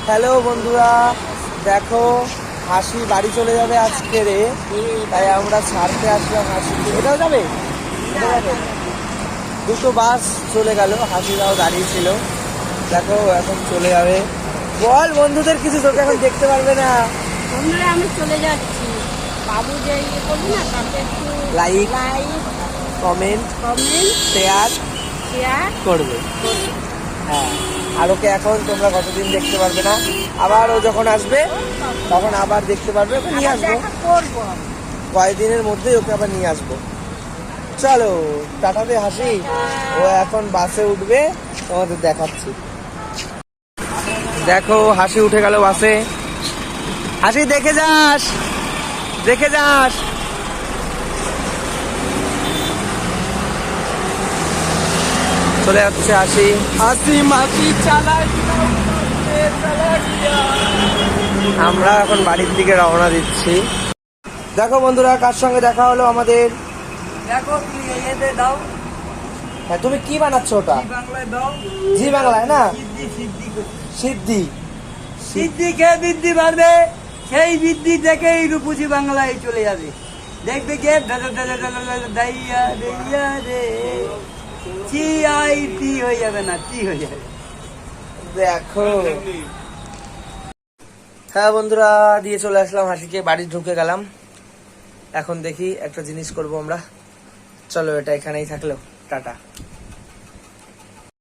Hello বন্ধুরা, দেখো হাসি বাড়ি চলে যাবে আজকে রে, তাই আমরা ছাড়তে আসলাম হাসিকে। এটাও যাবে? দুটো বাস চলে গেল, হাসিরাও দাঁড়িয়ে ছিল। দেখো এখন চলে যাবে। বল বন্ধুদের কিছু, তোকে এখন দেখতে পারবে না। বন্ধুরা আমি চলে যাচ্ছি, বাবু যে ইয়ে করবি না তাতে একটু লাইক কমেন্ট শেয়ার করবে। হ্যাঁ, আর ওকে এখন তোমরা কতদিন দেখতে পারবে না, আবার ও যখন আসবে তখন আবার দেখতে পারবে। ওকে নিয়ে আসবো কয়েকদিনের মধ্যেই, ওকে আবার নিয়ে আসবো। চলো টাটাতে হাসি, ও এখন বাসে উঠবে, তোমাদের দেখাচ্ছি। দেখো হাসি উঠে গেল বাসে। হাসি দেখে যাস, দেখে যাস। চলে যাচ্ছে হাসি। হাসি মাসি চালাই, আমরা এখন বাড়ির দিকে রওনা দিচ্ছি। দেখো বন্ধুরা কার সঙ্গে দেখা হলো আমাদের। দেখো এতে দাও, হ্যাঁ, তুমি কি বানাচ্ছ ওটা? বাংলায় দাও। জি বাংলায় না, সিদ্ধি সিদ্ধি। সিদ্ধি খেয়ে বৃদ্ধি বাড়বে, সেই বৃদ্ধি থেকেই রূপুজি বাংলায় চলে যাবে। দেখবে কে দাইয়া দাইয়া রে চি আই টি হয়ে যাবে না, টি হয়ে যাবে। দেখো হ্যাঁ বন্ধুরা, দিয়ে চলে আসলাম হাসিকে, বাড়ি ঢুকে গেলাম। এখন দেখি একটা জিনিস করব আমরা। চলো এটা এখানেই থাকলো, টাটা।